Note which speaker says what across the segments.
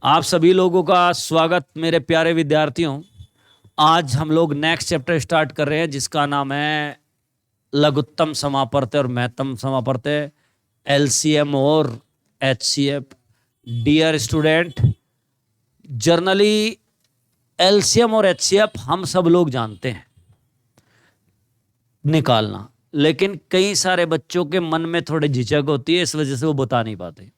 Speaker 1: आप सभी लोगों का स्वागत मेरे प्यारे विद्यार्थियों। आज हम लोग नेक्स्ट चैप्टर स्टार्ट कर रहे हैं जिसका नाम है लघुत्तम समापवर्त्य और महत्तम समापवर्त्य, एलसीएम और HCF. Dear student, generally LCM और एचसीएफ हम सब लोग जानते हैं निकालना, लेकिन कई सारे बच्चों के मन में थोड़ी झिझक होती है, इस वजह से वो बता नहीं पाते।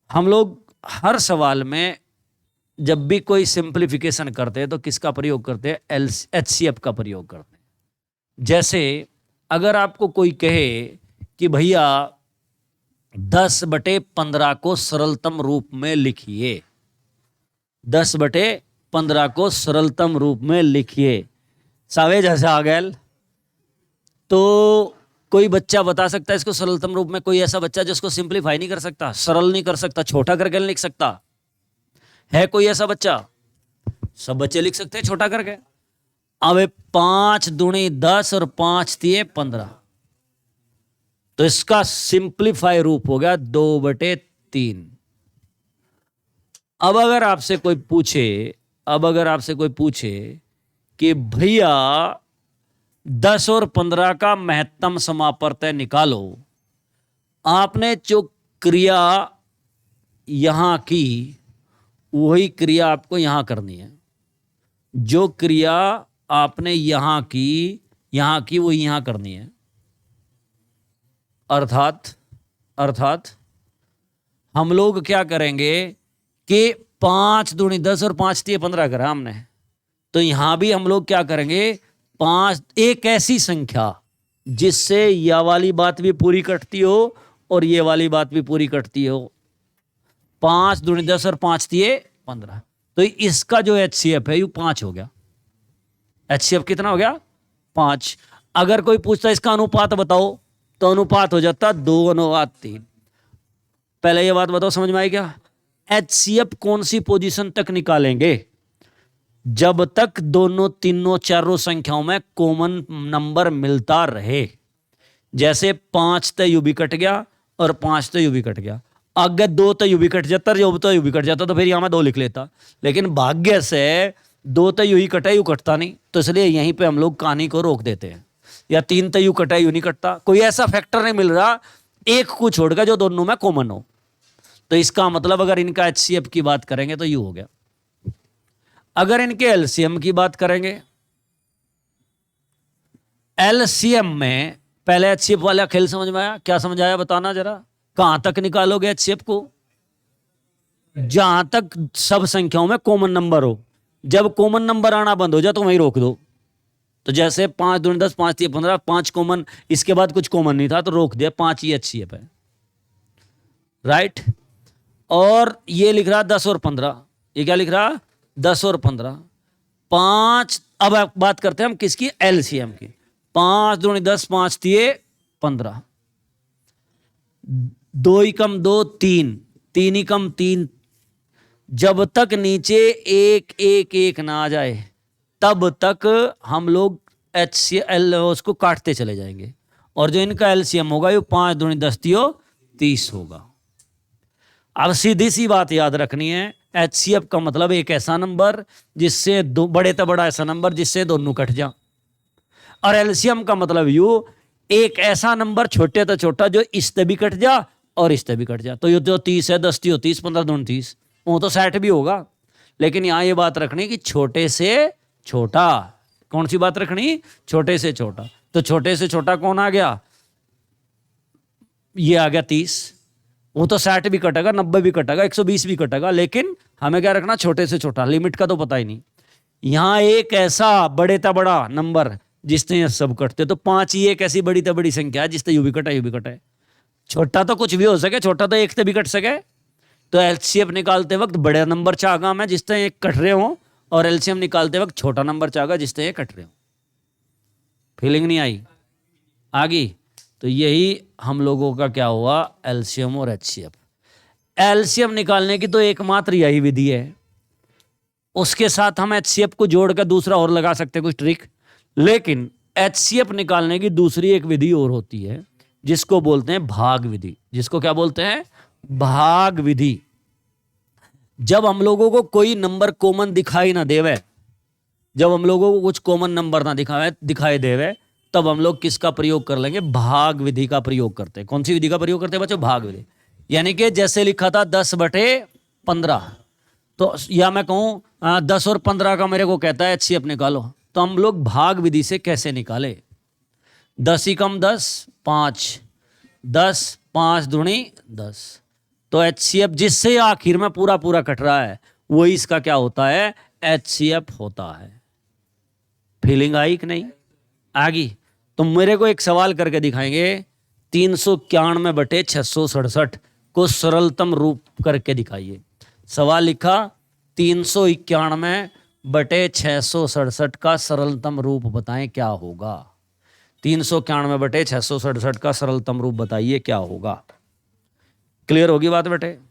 Speaker 1: हम लोग हर सवाल में जब भी कोई सिंप्लीफिकेशन करते हैं तो किसका प्रयोग करते हैं? एचसीएफ का प्रयोग करते हैं। जैसे अगर आपको कोई कहे कि भैया 10/15 को सरलतम रूप में लिखिए, 10/15 को सरलतम रूप में लिखिए, सावे जैसे आ गए, तो कोई बच्चा बता सकता है इसको सरलतम रूप में? कोई ऐसा बच्चा जिसको सिंप्लीफाई नहीं कर सकता, सरल नहीं कर सकता, छोटा करके नहीं लिख सकता? है कोई ऐसा बच्चा? सब बच्चे लिख सकते हैं छोटा करके। अब 5 दूनी 10 और 5 तिये 15, तो इसका सिंप्लीफाई रूप हो गया 2/3। अब अगर आपसे कोई पूछे कि भैया 10 और 15 का महत्तम समापवर्त्य निकालो, आपने जो क्रिया यहां की वही क्रिया आपको यहां करनी है। जो क्रिया आपने यहां की वो यहां करनी है। अर्थात हम लोग क्या करेंगे कि 5 दूनी 10 और 5 तिये 15 करा हमने, तो यहां भी हम लोग क्या करेंगे? 5 एक ऐसी संख्या जिससे यह वाली बात भी पूरी कटती हो और ये वाली बात भी पूरी कटती हो। 5 दूनी 10 और 5 तिये 15, तो इसका जो एचसीएफ है ये 5 हो गया। एचसीएफ कितना हो गया? 5। अगर कोई पूछता इसका अनुपात बताओ, तो अनुपात हो जाता 2:3। पहले ये बात बताओ, समझ में आई क्या? एचसीएफ कौन सी पोजीशन तक निकालेंगे? जब तक दोनों तीनों चारों संख्याओं में कॉमन नंबर मिलता रहे। जैसे 5 तो यू भी कट गया और 5 तो यू भी कट गया। अगर 2 तो यू भी कट जाता, जो तो यू भी कट जाता, तो फिर यहां मैं 2 लिख लेता, लेकिन भाग्य से 2 तो यू ही कटा, यू कटता नहीं, तो इसलिए यहीं पे हम लोग कहानी को रोक देते हैं। या 3 तो यू कटा, यू नहीं कटता, कोई ऐसा फैक्टर नहीं मिल रहा एक को छोड़कर जो दोनों में कॉमन हो। तो इसका मतलब अगर इनका एचसीएफ की बात करेंगे तो यू हो गया। अगर इनके एलसीएम की बात करेंगे, एलसीएम में पहले एचसीएफ वाला खेल समझ में आया? क्या समझ आया बताना जरा। कहां तक निकालोगे एचसीएफ को? जहां तक सब संख्याओं में कॉमन नंबर हो। जब कॉमन नंबर आना बंद हो जाए तो वहीं रोक दो। तो जैसे 5 दूनी 10 5 तिये 15, 5 कॉमन, इसके बाद कुछ कॉमन नहीं था तो रोक दिया, 5 ही एचसीएफ है, राइट। और ये लिख रहा 10 और 15, ये क्या लिख रहा? 10 और 15, 5। अब बात करते हैं हम किसकी? एलसीएम की। 5 दूनी 10 5 तिये 15, 2 ही कम 2 3, 3 ही कम 3। जब तक नीचे 1 1 1 ना आ जाए तब तक हम लोग एचसीएल उसको काटते चले जाएंगे, और जो इनका एलसीएम होगा ये 5 दूनी 10 तियो 30 होगा। अब सीधी सी बात याद रखनी है, एचसीएफ का मतलब एक ऐसा नंबर जिससे दो बड़े तो बड़ा ऐसा नंबर जिससे दोनों कट जा, और एलसीएम का मतलब यू एक ऐसा नंबर छोटे तो छोटा जो इससे भी कट जा और इससे भी कट जा। तो ये जो 30 है, 10 तियो 30, 15 दूनी 30, वो तो 60 भी होगा। लेकिन यहां ये बात रखनी कि छोटे से छोटा। कौन सी बात रखनी? छोटे से छोटा। तो छोटे से छोटा कौन आ गया? ये आ गया 30। वो तो 60 भी कटेगा, 90 भी कटेगा, 120 भी कटेगा, लेकिन हमें क्या रखना? छोटे से छोटा। लिमिट का तो पता ही नहीं। यहां एक ऐसा बड़े ता बड़ा नंबर जिसने सब कटते, तो 5 ही एक ऐसी बड़ी ता बड़ी संख्या है जिससे यू भी कटा यू भी कटा है। छोटा तो कुछ भी हो सके, छोटा तो एक से भी कट सके। तो एलसीएफ निकालते वक्त बड़े नंबर चाहगा मैं जिससे एक कट रहे हो, और एलसीएम निकालते वक्त छोटा नंबर चाहगा जिससे एक कट रहे हो। फीलिंग नहीं आई? आ गई? तो यही हम लोगों का क्या हुआ? एलसीएम और एचसीएफ। एलसीएम निकालने की तो एकमात्र यही विधि है। उसके साथ हम एचसीएफ को जोड़कर दूसरा और लगा सकते हैं कुछ ट्रिक, लेकिन एचसीएफ निकालने की दूसरी एक विधि और होती है जिसको बोलते हैं भाग विधि। जिसको क्या बोलते हैं? भाग विधि। जब हम लोगों को कोई नंबर कॉमन दिखाई ना देवे, जब हम लोगों को कुछ कॉमन नंबर ना दिखाई देवे, तब हम लोग किसका प्रयोग कर लेंगे? भाग विधि का प्रयोग करते हैं। कौन सी विधि का प्रयोग करते हैं बच्चों? भाग विधि। यानी कि जैसे लिखा था 10/15, तो या मैं कहूं 10 और 15 का मेरे को कहता है HCF निकालो, तो हम लोग भाग विधि से कैसे निकाले? 10 ही कम 10, 5, 10, 5 दूनी 10। तो HCF जिससे आखिर में पूरा पूरा कट रहा है वही इसका क्या होता है? HCF होता है। फीलिंग आई कि नहीं? आ गई? तो मेरे को एक सवाल करके दिखाएंगे, 391/667 को सरलतम रूप करके दिखाइए। सवाल लिखा 391/667 का सरलतम रूप बताएं क्या होगा? 391/667 का सरलतम रूप बताइए क्या होगा? क्लियर होगी बात बेटे? तो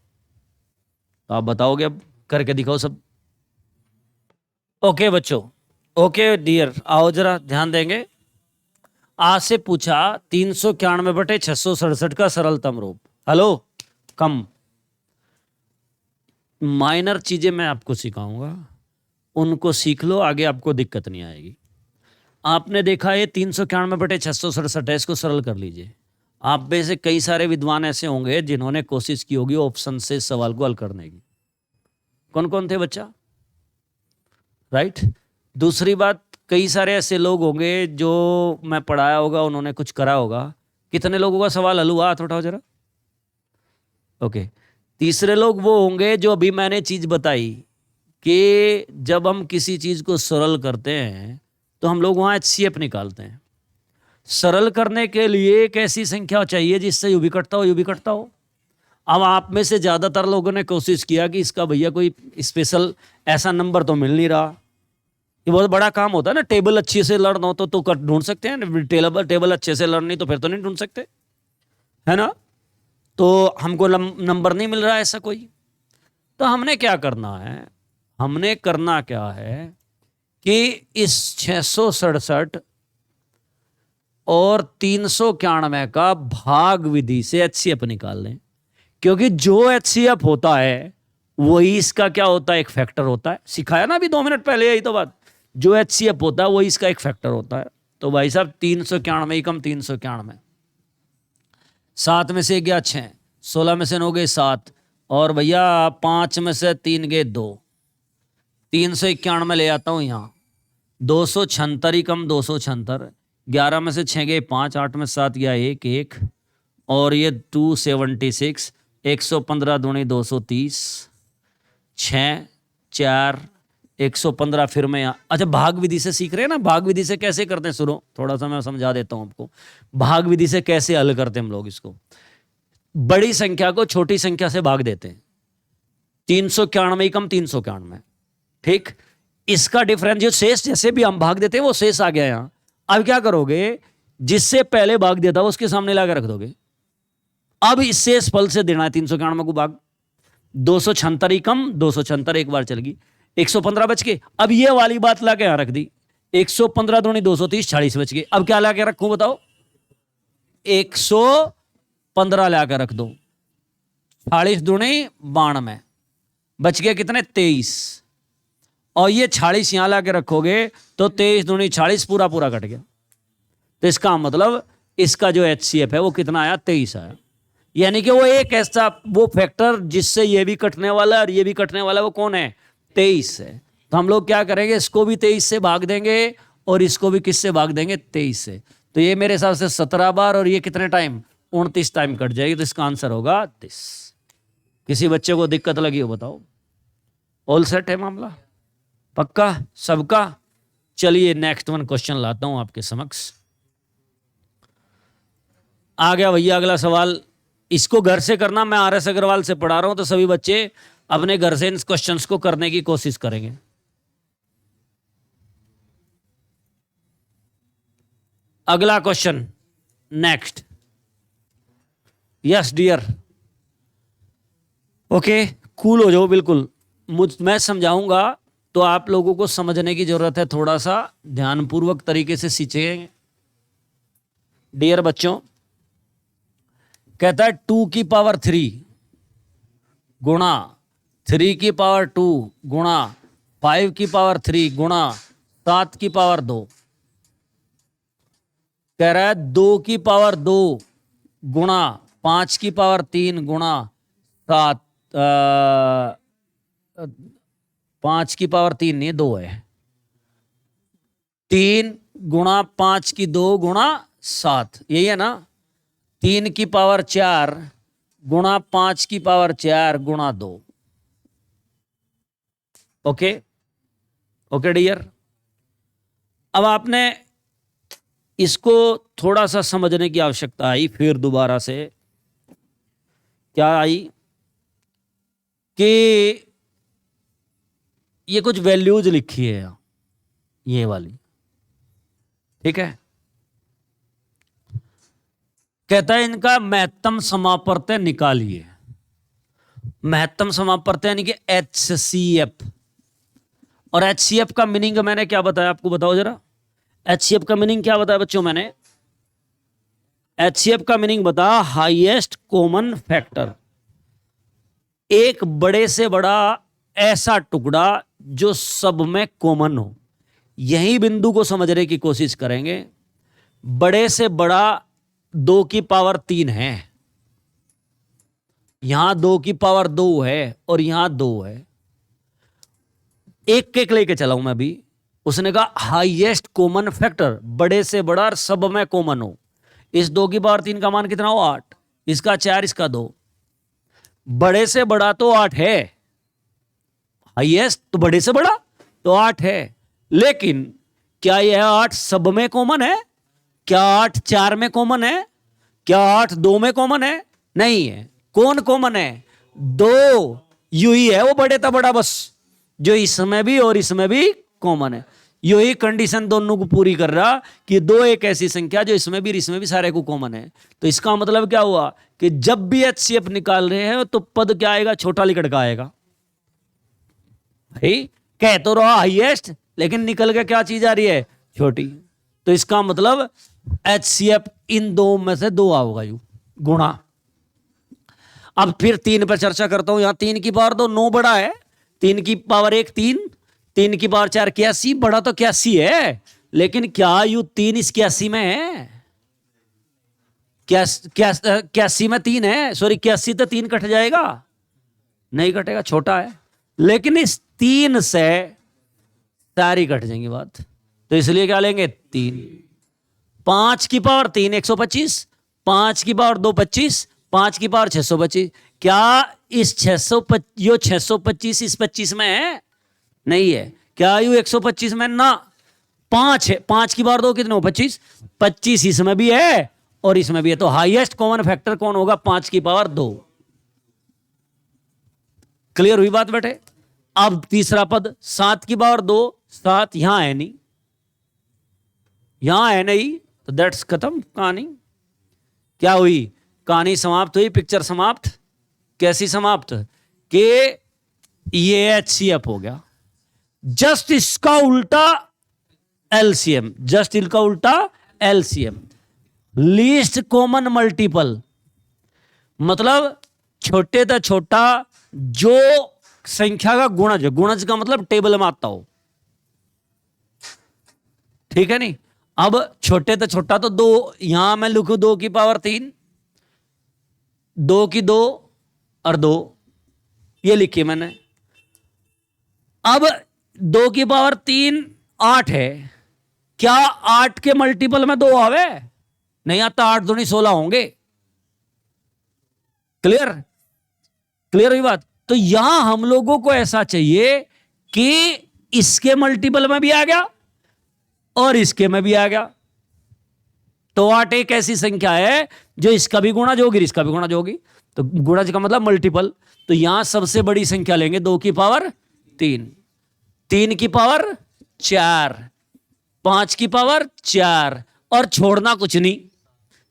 Speaker 1: आप बताओगे, अब करके दिखाओ सब। ओके बच्चों, ओके डियर, आओ जरा ध्यान देंगे। आज से पूछा 391/667 का सरलतम रूप। हेलो, कम माइनर चीजें मैं आपको सिखाऊंगा, उनको सीख लो, आगे आपको दिक्कत नहीं आएगी। आपने देखा ये 391/667 है, इसको सरल कर लीजिए। आप में से कई सारे विद्वान ऐसे होंगे जिन्होंने कोशिश की होगी ऑप्शन से सवाल को हल करने की। कौन कौन थे बच्चा? राइट। दूसरी बात, कई सारे ऐसे लोग होंगे जो मैं पढ़ाया होगा, उन्होंने कुछ करा होगा। कितने लोगों का सवाल हल हुआ? हाथ उठाओ जरा। ओके। तीसरे लोग वो होंगे जो अभी मैंने चीज बताई कि जब हम किसी चीज को सरल करते हैं तो हम लोग वहां HCF निकालते हैं। सरल करने के लिए एक ऐसी संख्या चाहिए जिससे यू भी कटता हो, यू भी कटता हो। अब आप में से ज्यादातर लोगों ने कोशिश किया कि इसका भैया कोई स्पेशल ऐसा नंबर तो मिल नहीं रहा। ये बहुत बड़ा काम होता है ना, टेबल अच्छी से लर्न हो तो ढूंढ सकते हैं, टेबल अच्छे से लर्न नहीं तो फिर तो नहीं ढूंढ सकते, है ना? तो हमको नंबर नहीं मिल रहा है ऐसा कोई। तो हमने क्या करना है? हमने करना क्या है कि इस 667 और 391 का भाग विधि से HCF निकाल लें, क्योंकि जो HCF होता है वही इसका क्या होता है? एक फैक्टर होता है। सिखाया ना अभी 2 मिनट पहले, यही तो बात। जो HCF होता है वही इसका एक फैक्टर होता है। तो भाई साहब 391 ही कम 391, 7 में से गया 6, 16 में से 9 गए 7, और भैया 5 में से 3 गए 2, 391 में ले आता हूं यहां। 276 ही कम 276, 11 में से 6 गए 5, 8 में 7 गया 1, 1, और ये 276, 115 दूनी 230, 6, 4, 115। फिर मैं यहाँ, अच्छा भाग विधि से सीख रहे हैं ना? भाग विधि से कैसे करते हैं, सुनो थोड़ा सा मैं समझा देता हूं आपको। भाग विधि से कैसे हल करते हैं हम लोग इसको? बड़ी संख्या को छोटी संख्या से भाग देते हैं। 391 कम 391, ठीक। इसका डिफरेंस जो शेष जैसे भी हम भाग देते हैं वो शेष आ गया यहां। अब क्या करोगे? जिससे पहले भाग दिया था उसके सामने लाकर रख दोगे। अब इस शेष फल से देना है 391 को भाग। 276 ही कम 276, एक बार चल गई, 115 बच के। अब ये वाली बात लाके यहां रख दी, 115 दूनी 230, 40 बच गए। अब क्या लाके रखूं बताओ? 115 लाकर रख दो, 40 दूनी 92, बच गए कितने? 23। और ये 40 यहां लाके रखोगे तो 23 दूनी 40, पूरा पूरा कट गया। तो इसका मतलब इसका जो HCF है वो कितना आया? 23 आया। यानी कि वो एक ऐसा वो फैक्टर जिससे ये भी कटने वाला है और ये भी कटने वाला है, वो कौन है? 23 है। तो हम लोग क्या करेंगे? इसको भी 23 से भाग देंगे और इसको भी किससे भाग देंगे? 23 से। तो ये मेरे हिसाब से 17 बार, और ये कितने टाइम? 29 टाइम कट जाएगी। तो इसका आंसर होगा 30। किसी बच्चे को दिक्कत लगी हो बताओ? ऑल सेट है मामला? पक्का सबका? चलिए नेक्स्ट वन क्वेश्चन लाता हूं आपके समक्ष। आ गया भैया अगला सवाल। इसको घर से करना, मैं RS अग्रवाल से पढ़ा रहा हूं तो सभी बच्चे अपने घर से इन क्वेश्चंस को करने की कोशिश करेंगे। अगला question next. Yes dear, okay cool हो जाओ बिल्कुल। मैं समझाऊंगा तो आप लोगों को समझने की जरूरत है, थोड़ा सा ध्यानपूर्वक तरीके से सीखेंगे। डियर बच्चों, कहता है 2 की पावर 3 गुणा 3 की पावर 2 गुणा 5 की पावर 3 गुणा 7 की पावर 2, कह रहा है 2 की पावर 2 गुणा 5 की पावर 3 गुणा 7, 5 की पावर 3 नहीं 2 है, 3 गुणा 5 की 2 गुणा 7, यही है ना। 3 की पावर 4 गुणा 5 की पावर 4 गुणा 2। ओके ओके डियर, अब आपने इसको थोड़ा सा समझने की आवश्यकता आई। फिर दोबारा से क्या आई कि ये कुछ वैल्यूज लिखी है ये वाली, ठीक है। कहता है इनका महत्तम समापवर्तय निकालिए। महत्तम समापवर्तय यानी कि HCF। और HCF का मीनिंग मैंने क्या बताया आपको, बताओ जरा। HCF का मीनिंग क्या बताया बच्चों मैंने? HCF का मीनिंग बताया हाईएस्ट कॉमन फैक्टर, एक बड़े से बड़ा ऐसा टुकड़ा जो सब में कॉमन हो। यही बिंदु को समझने की कोशिश करेंगे। बड़े से बड़ा 2 की पावर 3 है, यहां 2 की पावर 2 है और यहां 2 है। एक एक लेके चला हूं मैं भी। उसने कहा हाईएस्ट कॉमन फैक्टर, बड़े से बड़ा और सब में कॉमन हो। इस 2 की पावर 3 का मान कितना हो? 8, इसका 4, इसका 2। बड़े से बड़ा तो 8 है, हाईएस्ट तो बड़े से बड़ा तो 8 है, लेकिन क्या यह 8 सब में कॉमन है? क्या 8 4 में कॉमन है? क्या 8 2 में कॉमन है? नहीं है। कौन कॉमन है? 2 यू ही है वो बड़े ता बड़ा, बस, जो इसमें भी और इसमें भी कॉमन है। यही कंडीशन दोनों को पूरी कर रहा कि 2 एक ऐसी संख्या जो इसमें भी और इसमें भी सारे को कॉमन है। तो इसका मतलब क्या हुआ कि जब भी HCF निकाल रहे हैं तो पद क्या आएगा? छोटा लिखट का आएगा। भाई कह तो रहा हाईएस्ट, लेकिन निकल के क्या चीज आ रही है? छोटी। तो इसका मतलब HCF इन 2 में से 2 आओगा यू गुणा। अब फिर 3 पर चर्चा करता हूं। यहां 3 की पावर 2 9 बड़ा है, 3 की पावर 1 3, 3 की पावर 4 81, बड़ा तो 81 है, लेकिन क्या यू 3 इस 81 में है? 81 में 3 है, सॉरी 81 तो 3 कट जाएगा, नहीं कटेगा, छोटा है। लेकिन इस 3 से सारी कट जाएंगी बात, तो इसलिए क्या लेंगे? 3। 5 की पावर 3 125, 5 की पावर 2 25, 5 की पावर 625। क्या इस 625 इस 25 में है? नहीं है। क्या यू 125 में? ना। 5 है, 5 की पावर 2 कितने हो? 25, 25 इसमें भी है और इसमें भी है। तो हाईएस्ट कॉमन फैक्टर कौन होगा? 5 की पावर 2। क्लियर हुई बात बेटे? अब तीसरा पद 7 की पावर 2, 7 यहां है नहीं, यहां है नहीं, तो दैट्स खत्म कहानी। क्या हुई? कहानी समाप्त हुई, पिक्चर समाप्त। कैसी समाप्त? कि ये HCF हो गया। जस्ट इसका उल्टा LCM, जस्ट इसका उल्टा LCM, लीस्ट कॉमन मल्टीपल, मतलब छोटे से छोटा जो संख्या का गुणज, गुणज का मतलब टेबल में आता हो, ठीक है नहीं। अब छोटे से छोटा तो 2, यहां मैं लिखूं 2 की पावर 3, 2 की 2 और 2, ये लिखी मैंने। अब 2 की पावर 3 8 है, क्या 8 के मल्टीपल में 2 आवे? नहीं आता, 8 दूनी 16 होंगे। क्लियर? क्लियर हुई बात? तो यहां हम लोगों को ऐसा चाहिए कि इसके मल्टीपल में भी आ गया और इसके में भी आ गया। तो 8 एक ऐसी संख्या है जो इसका भी गुणज होगी, इसका भी गुणज होगी। तो गुणज का मतलब मल्टीपल। तो यहां सबसे बड़ी संख्या लेंगे 2 की पावर 3, 3 की पावर 4, 5 की पावर 4 और छोड़ना कुछ नहीं,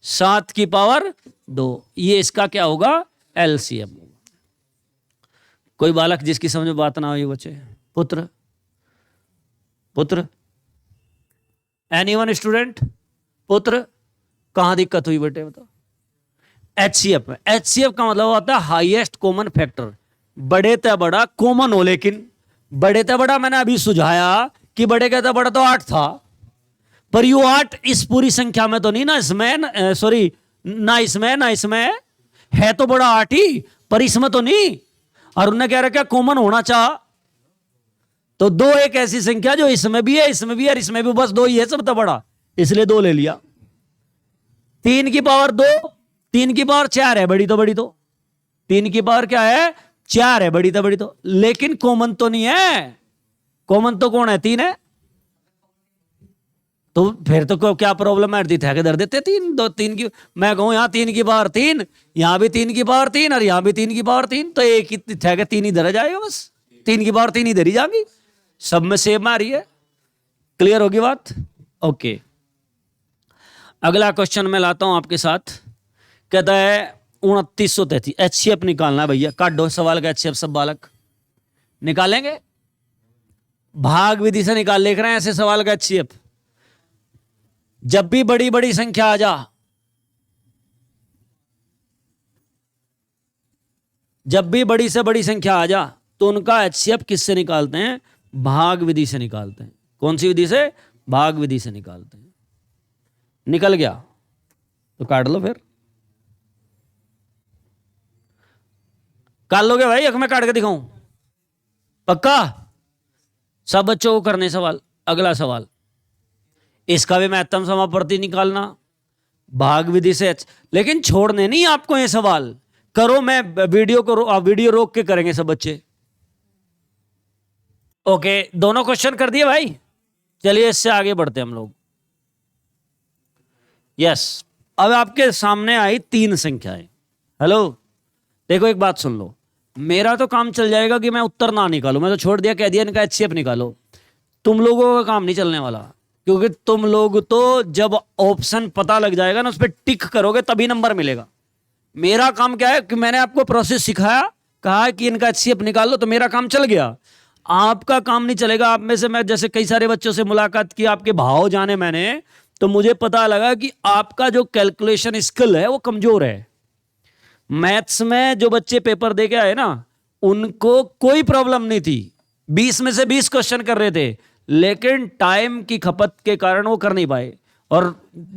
Speaker 1: 7 की पावर 2। ये इसका क्या होगा? LCM। कोई बालक जिसकी समझ में बात ना हुई बच्चे? पुत्र पुत्र, एनीवन स्टूडेंट? पुत्र, कहां दिक्कत हुई बेटे बताओ? HCF में। HCF का मतलब होता है हाईएस्ट कॉमन फैक्टर, बड़े ते बड़ा कॉमन हो, लेकिन बड़े ते बड़ा मैंने अभी सुझाया कि बड़े कहते बड़ा तो 8 था, पर यू 8 इस पूरी संख्या में तो नहीं ना, इसमें सॉरी ना इसमें है तो बड़ा 8 ही, पर इसमें तो नहीं। और उन्होंने कह रखा कॉमन होना चाह, तो 2 एक ऐसी संख्या जो इसमें भी है, इसमें भी है और इसमें भी, बस 2 ही है सब तो बड़ा, इसलिए 2 ले लिया। 3 की पावर 2, 3 की पावर 4 है, बड़ी तो 3 की पावर क्या है 4 है, बड़ी तो, लेकिन कॉमन तो नहीं है। कॉमन तो कौन है 3 है, तो फिर तो क्या प्रॉब्लम है, ठेके दर देते 3 2 3 की, मैं कहूं यहां 3 की पावर 3, यहां भी 3 की पावर 3 और यहां भी 3 की पावर 3, तो एक ही ठेके 3 ही धरा जाएगा, बस 3 की पावर 3 ही धरी जाएगी, सब में सेम आ रही है। क्लियर होगी बात? ओके, अगला क्वेश्चन मैं लाता हूं आपके साथ। कहता है 2933 HCF निकालना है भैया, काटो सवाल का HCF सब बालक निकालेंगे, भाग विधि से निकाल, लिख रहे हैं ऐसे सवाल का HCF। जब भी बड़ी बड़ी संख्या आ जा, जब भी बड़ी से बड़ी संख्या आ जा, तो उनका HCF किससे निकालते हैं? भाग विधि से निकालते हैं। कौन सी विधि से? भाग विधि से निकालते हैं। निकल गया तो काट लो, फिर काट लोगे भाई, अगर मैं काट के दिखाऊं? पक्का? सब बच्चों को करने सवाल। अगला सवाल, इसका भी महत्तम समापवर्ती निकालना भाग विधि से, लेकिन छोड़ने नहीं आपको ये सवाल, करो, मैं वीडियो रोक के करेंगे सब बच्चे। ओके, दोनों क्वेश्चन कर दिए भाई, चलिए इससे आगे बढ़ते हम लोग। यस, अब आपके सामने आई 3 संख्याएं। हेलो, देखो एक बात सुन लो, मेरा तो काम चल जाएगा कि मैं उत्तर ना निकालू, मैं तो छोड़ दिया, कह दिया इनका HCF निकालो। तुम लोगों का काम नहीं चलने वाला, क्योंकि तुम लोग तो जब ऑप्शन पता लग जाएगा ना, उस पर टिक करोगे तभी नंबर मिलेगा। मेरा काम क्या है कि मैंने आपको प्रोसेस सिखाया, कहा कि इनका HCF निकाल लो, तो मेरा काम चल गया। आपका काम नहीं चलेगा। आप में से मैं जैसे कई सारे बच्चों से मुलाकात की, आपके भाव जाने मैंने, तो मुझे पता लगा कि आपका जो कैलकुलेशन स्किल है वो कमजोर है। मैथ्स में जो बच्चे पेपर दे के आए ना, उनको कोई प्रॉब्लम नहीं थी, 20 में से 20 क्वेश्चन कर रहे थे, लेकिन टाइम की खपत के कारण वो कर नहीं पाए। और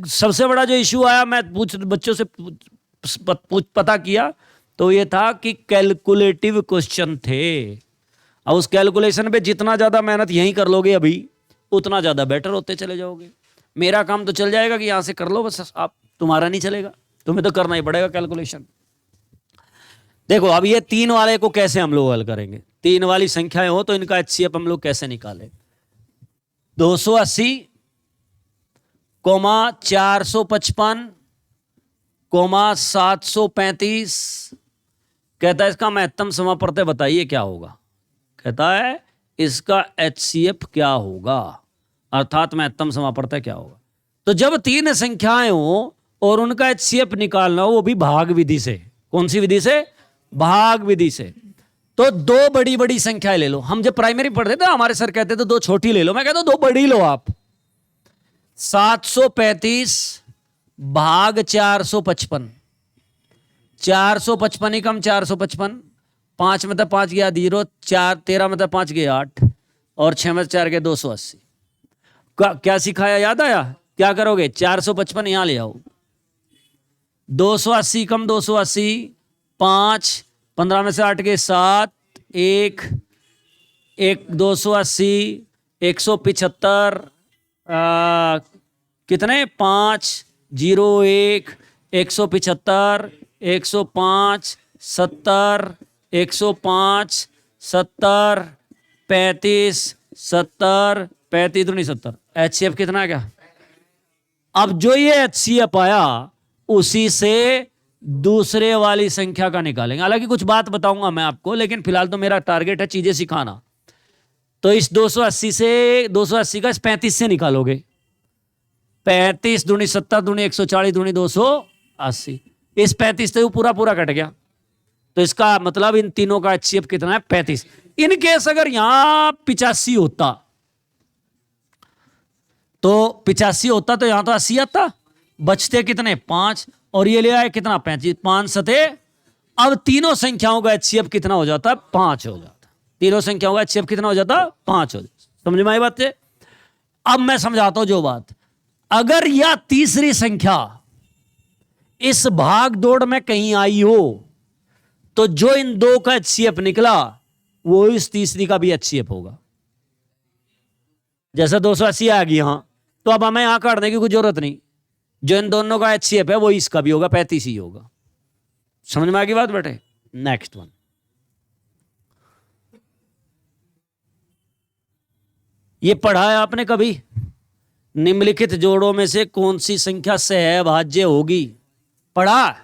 Speaker 1: सबसे बड़ा जो इश्यू आया, मैं बच्चों से पता किया, तो ये था कि कैलकुलेटिव क्वेश्चन थे। अब उस कैलकुलेशन पे जितना ज्यादा मेहनत यहीं कर लोगे अभी, उतना ज्यादा बेटर होते चले जाओगे। मेरा काम तो चल जाएगा कि यहां से कर लो बस, आप तुम्हारा नहीं चलेगा, तुम्हें तो करना ही पड़ेगा कैलकुलेशन। देखो अब ये 3 वाले को कैसे हम लोग हल करेंगे। 3 वाली संख्याएं हो तो इनका HCF हम लोग कैसे निकालें? 280, 455, 735। कहता है इसका महत्तम समापवर्ती बताइए क्या होगा। कहता है इसका HCF क्या होगा, अर्थात महत्तम समापवर्ती क्या होगा। तो जब 3 संख्याएं हो और उनका HCF निकालना हो, वो भी भाग विधि से। कौन सी विधि से? भाग विधि से। तो 2 बड़ी बड़ी संख्याएं ले लो। हम जब प्राइमरी पढ़ते थे हमारे सर कहते थे 2 छोटी ले लो, मैं कहता हूं 2 बड़ी लो आप। 735 भाग 455, 455 ही कम 455, 5 में तो 5 गया 0, 4 13 में तो 5 गए 8 और 6 में 4 गए 280। क्या सिखाया, याद आया? क्या करोगे? 455 यहां ले आओ, 280 कम 280, 5 15 में से 8 गए 7, 1 280, 175, कितने 5 0 1 175, 105 70, 105 70, 35 70, 35 दूनी 70। HCF कितना है क्या? अब जो ये HCF आया उसी से दूसरे वाली संख्या का निकालेंगे। हालांकि कुछ बात बताऊंगा मैं आपको, लेकिन फिलहाल तो मेरा टारगेट है चीजें सिखाना। तो इस 280 से 280 का इस 35 से निकालोगे। 35 दूनी 70 दूनी 140 दूनी 280। इस 35 से पूरा पूरा कट गया, तो इसका मतलब इन तीनों का HCF कितना है? 35। इन केस अगर यहां 85 होता तो 85 होता तो यहां तो 80 आता, बचते कितने? 5, और ये ले आए कितना? 35। 5 सते अब तीनों संख्याओं का HCF कितना हो जाता है? 5 हो जाता। तीनों संख्याओं का HCF कितना हो जाता? 5 हो जाता। समझ में आई बात है? अब मैं समझाता हूं जो बात, अगर यह तीसरी संख्या इस भाग दौड़ में कहीं आई हो तो जो इन दो का HCF निकला वो इस तीसरी का भी HCF होगा। जैसे 280 आ गई यहां, तो अब हमें यहां काटने की कोई जरूरत नहीं, जो इन दोनों का HCF है वो इसका भी होगा, 35 ही होगा। समझ में आ गई बात बेटे? नेक्स्ट वन, ये पढ़ा है आपने कभी? निम्नलिखित जोड़ों में से कौन सी संख्या सहभाज्य होगी? पढ़ा?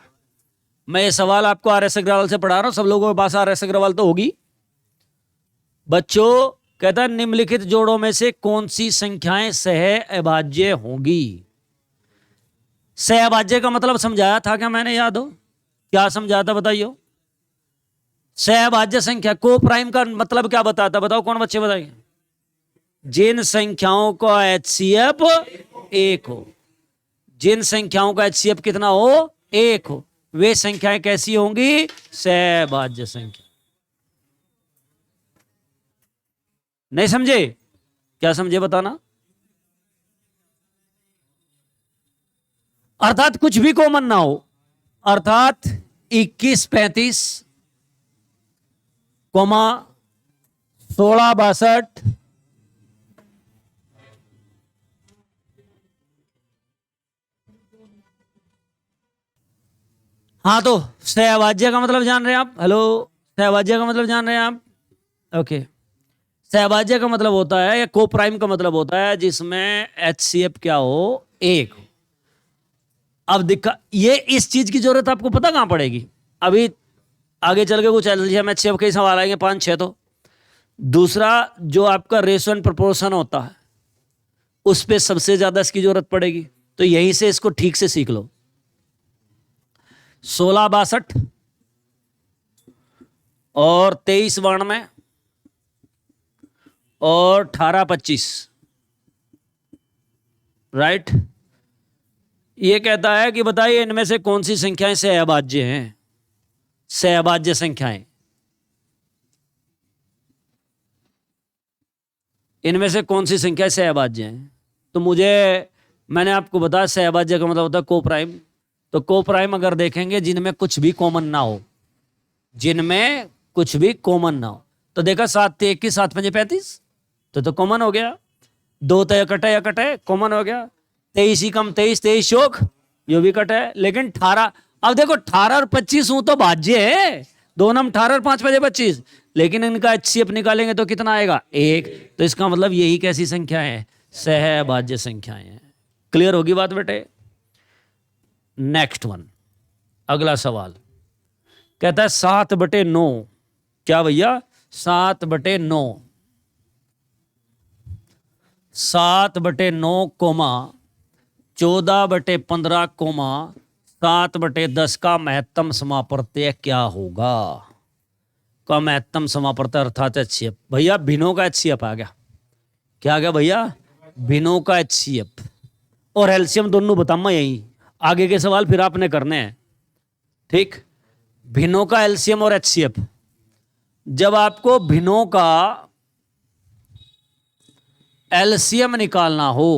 Speaker 1: मैं ये सवाल आपको RS अग्रवाल से पढ़ा रहा हूं, सब लोगों के पास RS अग्रवाल तो होगी। बच्चों कहता है निम्नलिखित जोड़ों में से कौन सी संख्याएं सहभाज्य होंगी? सहभाज्य का मतलब समझाया था क्या मैंने? याद हो क्या समझाया था? बताइए। सहभाज्य संख्या को प्राइम का मतलब क्या बताता? बताओ, कौन बच्चे बताएंगे? जिन संख्याओं का HCF 1 हो, जिन संख्याओं का HCF कितना हो? 1 हो, वे संख्याएं कैसी होंगी? सहभाज्य संख्या। नहीं समझे? क्या समझे बताना? अर्थात कुछ भी कॉमन ना हो, अर्थात 21 35 कोमा 16 62 हाँ, तो सहभाज्य का मतलब जान रहे हैं आप? हेलो, सहभाज्य का मतलब जान रहे हैं आप? ओके, सहभाज्य का मतलब होता है या को प्राइम का मतलब होता है जिसमें HCF क्या हो? 1 हो। अब दिक्कत ये, इस चीज की जरूरत आपको पता कहां पड़ेगी? अभी आगे चल के कुछ एलसीएम HCF के सवाल आएंगे 5 6। तो दूसरा जो आपका रेशो एंड प्रोपोर्शन होता है उस पे सबसे ज्यादा इसकी जरूरत पड़ेगी, तो यहीं से इसको ठीक से सीख लो। 16 62 और 23 92 और 18 25, राइट? ये कहता है कि बताइए इनमें से कौन सी संख्याएं सहभाज्य हैं? सहभाज्य संख्याएं, इनमें से कौन सी संख्याएं सहभाज्य हैं? तो मैंने आपको बताया सहभाज्य का मतलब होता है को प्राइम। तो को प्राइम अगर देखेंगे जिनमें कुछ भी कॉमन ना हो, जिनमें कुछ भी कॉमन ना हो, तो देखा 7 3 21 7 5 35 तो कॉमन हो गया। 2 तो या कटे कॉमन हो गया। 23 ही कम 23 23 शोक यो भी कटे। लेकिन 18, अब देखो 18 और 25 हूं तो भाज्य है, दोनों में 18 और 5 5 25, लेकिन इनका HCF निकालेंगे तो कितना आएगा? 1। तो इसका मतलब यही कैसी संख्या है? सहभाज्य संख्याएं हैं। क्लियर होगी बात बेटे? नेक्स्ट वन, अगला सवाल कहता है 7/9। क्या भैया? 7/9, 7/9 कोमा 14/15 कोमा 7/10 का महत्तम समापर्त्य क्या होगा? का महत्तम समापर्त्य अर्थात HCF। भैया भिन्नों का HCF आ गया। क्या आ गया भैया? भिन्नों का HCF और एलसीएम दोनों बताऊंगा यही, आगे के सवाल फिर आपने करने हैं, ठीक? भिन्नों का एलसीएम और HCF, जब आपको भिन्नों का एलसीएम निकालना हो,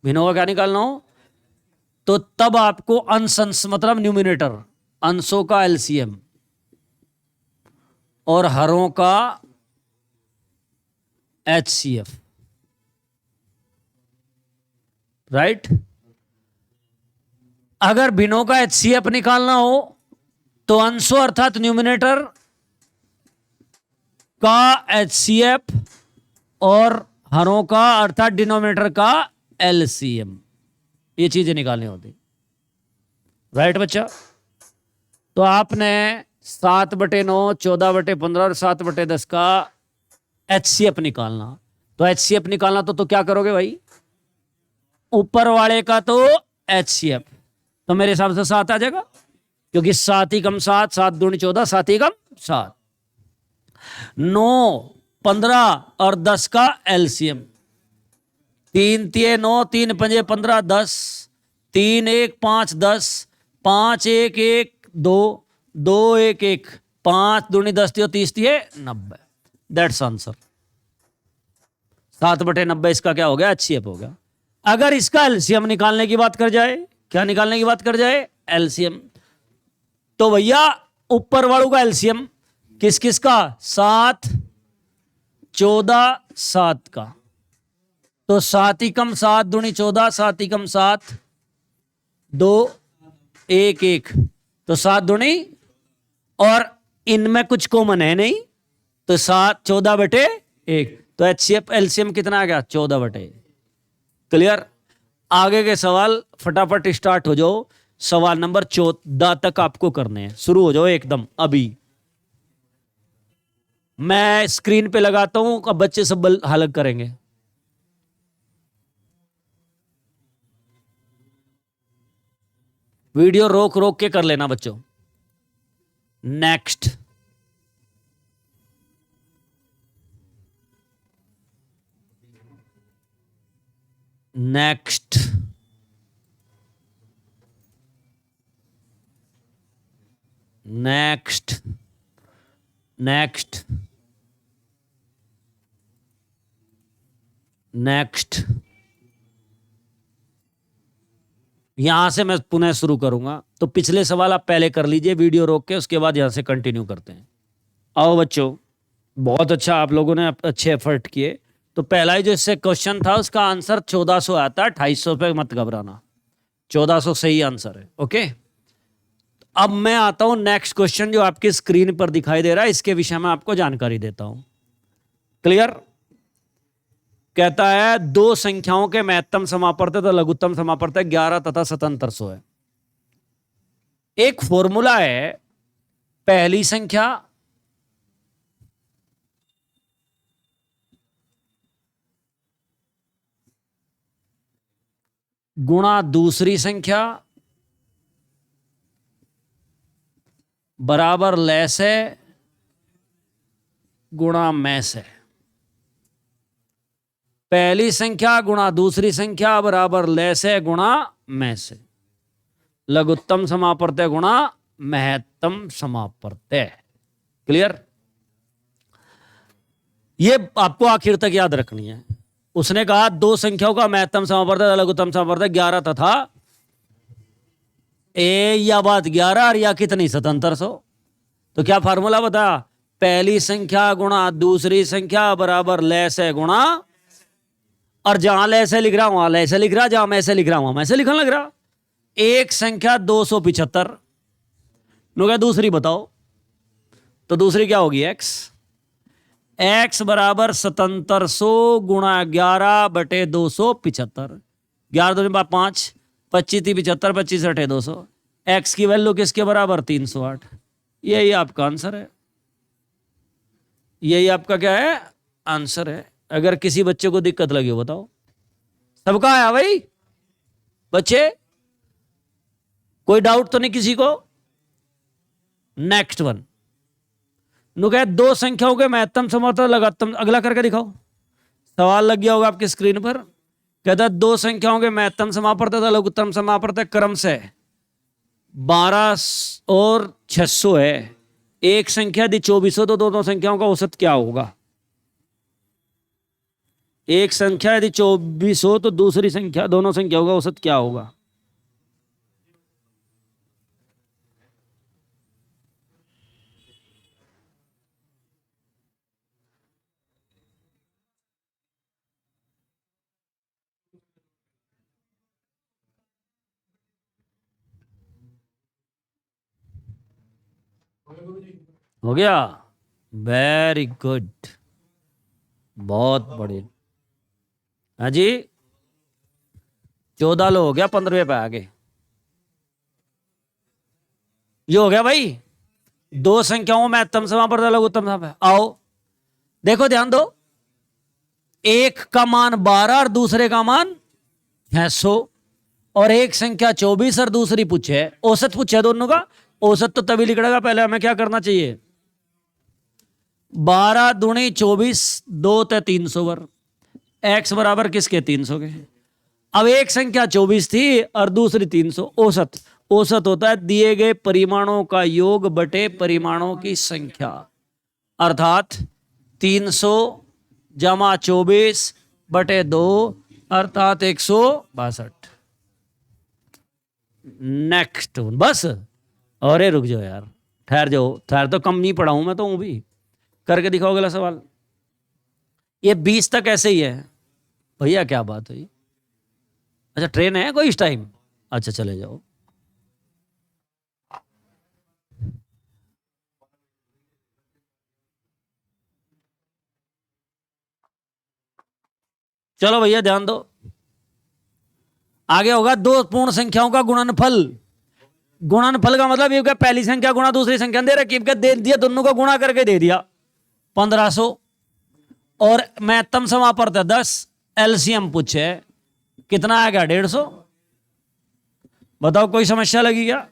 Speaker 1: भिन्नों का क्या निकालना हो, तो तब आपको अंश मतलब न्यूमिनेटर, अंशों का एलसीएम और हरों का HCF, राइट? अगर भिन्नों का HCF निकालना हो तो अंशों अर्थात न्यूमिनेटर का HCF और हरों का अर्थात डिनोमिनेटर का LCM, ये चीजें निकालनी होती, राइट बच्चा? तो आपने 7/9, 14/15 और 7/10 का HCF निकालना। तो HCF निकालना तो क्या करोगे भाई? ऊपर वाले का तो HCF, तो मेरे हिसाब से 7 आ जाएगा, क्योंकि 7 ही कम 7, 7 दूनी 14, 7 ही कम 7। 9, 15 और 10 का LCM, 3 3 9, 3 5 15 10, 3 1 5 10, 5 1 1 दो, दो एक एक, 5 दूनी 10 दियो 30 दिए 90। That's answer. 7/90 इसका क्या हो गया? HCF हो गया। अगर इसका एलसीएम निकालने की बात कर जाए, क्या निकालने की बात कर जाए? एलसीएम। तो भैया ऊपर वालों का एलसीएम किस किस का? 7, 14, 7 का। तो 7 ही कम 7 दूनी 14, 7 ही कम 7, 2 1 1, तो 7 दूनी, और इनमें कुछ कॉमन है नहीं, तो 7 14/1, तो एचसीएफ एलसीएम कितना आ गया? 14/1। क्लियर? आगे के सवाल फटाफट स्टार्ट हो जाओ। सवाल नंबर 14 तक आपको करने हैं। शुरू हो जाओ एकदम अभी। मैं स्क्रीन पे लगाता हूं, अब बच्चे सब हल करेंगे। वीडियो रोक रोक के कर लेना बच्चों। Next. Next. Next. Next. Next. यहां से मैं पुनः शुरू करूंगा, तो पिछले सवाल आप पहले कर लीजिए वीडियो रोक के, उसके बाद यहां से कंटिन्यू करते हैं। आओ बच्चों, बहुत अच्छा, आप लोगों ने अच्छे एफर्ट किए। तो पहला ही जो इससे क्वेश्चन था उसका आंसर 1400 आता है, 250 पे मत घबराना, 1400 सही आंसर है। ओके, अब मैं आता हूं नेक्स्ट क्वेश्चन जो आपकी स्क्रीन पर दिखाई दे रहा है, इसके विषय में आपको जानकारी देता हूं। क्लियर? कहता है दो संख्याओं के महत्तम समापवर्त तथा लघुत्तम समापवर्त 11 तथा 7700 है। एक फॉर्मूला है, पहली संख्या गुणा दूसरी संख्या बराबर लेस है गुणा मैस है। पहली संख्या गुणा दूसरी संख्या बराबर लेस है गुणा मैस है। लघुत्तम समापवर्त गुणा महत्तम समापवर्त। क्लियर? ये आपको आखिर तक याद रखनी है। उसने कहा दो संख्याओं का महत्तम समापवर्त लघुत्तम समापवर्त 11 तथा या बात 11 और या कितनी 7700। तो क्या फार्मूला बता? पहली संख्या गुणा दूसरी संख्या बराबर लेस है गुणा, और जहां लेस है लिख रहा वहां लेस है लिख रहा, जहां मैसे लिख रहा वहां मैसे लिखने लग रहा। एक संख्या 275, नो क्या दूसरी बताओ? तो दूसरी क्या होगी? x बराबर 7700 गुणा 11/275। 11 2 5, 25 75, 25 8 200। x की वैल्यू किसके बराबर? 308। यही आपका आंसर है। यही आपका क्या है? आंसर है। अगर किसी बच्चे को दिक्कत लगी हो बताओ। सबका आया भाई बच्चे? कोई डाउट तो नहीं किसी को? नेक्स्ट वन नुकैत दो संख्याओं के महत्तम समापवर्त लघुत्तम, अगला करके दिखाओ। सवाल लग गया होगा आपकी स्क्रीन पर। कहता है दो संख्याओं के महत्तम समापवर्त तथा लघुत्तम समापवर्त क्रम से 12 और 600 है। एक संख्या यदि 24 हो तो दोनों संख्याओं का औसत क्या होगा? एक संख्या यदि 24 हो तो दूसरी संख्या, दोनों संख्याओं का औसत क्या होगा? हो गया? वेरी गुड, बहुत बढ़िया। हाँ जी, 14 लो हो गया, 15वें पे आगे। ये हो गया भाई। दो संख्याओं में महत्तम समापवर्त लघुत्तम समापवर्त। आओ देखो, ध्यान दो। एक का मान 12 और दूसरे का मान 600, और एक संख्या 24 और दूसरी पूछे औसत, पूछे दोनों का औसत। तो तभी लिखा, पहले हमें क्या करना चाहिए? 12 दूनी 24, 2 ते 300 वर x बराबर किसके? 300 के। अब एक संख्या 24 थी और दूसरी 300, औसत। औसत होता है दिए गए परिमाणों का योग बटे परिमाणों की संख्या, अर्थात 300 जमा 24 बटे 2 अर्थात 162। नेक्स्ट बस। अरे रुक जाओ यार, ठहर जाओ, ठहर तो कम नहीं पढ़ा हूं मैं तो हूं भी। करके दिखाओ अगला सवाल। ये 20 तक ऐसे ही है भैया, क्या बात हुई? अच्छा ट्रेन है कोई इस टाइम? अच्छा चले जाओ। चलो भैया ध्यान दो, आगे होगा दो पूर्ण संख्याओं का गुणनफल। गुणनफल का मतलब ये क्या, पहली संख्या गुणा दूसरी संख्या दे रखी, दे दिया, दोनों को गुणा करके दे दिया 1500, और महत्तम समापवर्त 10, एलसीएम पूछे कितना आएगा 150। बताओ कोई समस्या लगी क्या?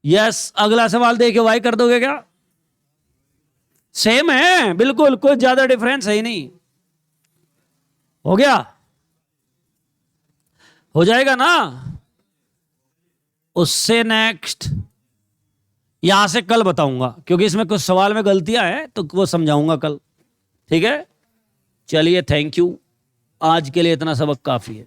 Speaker 1: यस, अगला सवाल देखे वाई कर दोगे क्या? सेम है बिल्कुल, कोई ज्यादा डिफरेंस है ही नहीं। हो गया? हो जाएगा ना? उससे नेक्स्ट यहां से कल बताऊंगा, क्योंकि इसमें कुछ सवाल में गलतियां हैं तो वो समझाऊंगा कल। ठीक है, चलिए थैंक यू, आज के लिए इतना सबक काफी है।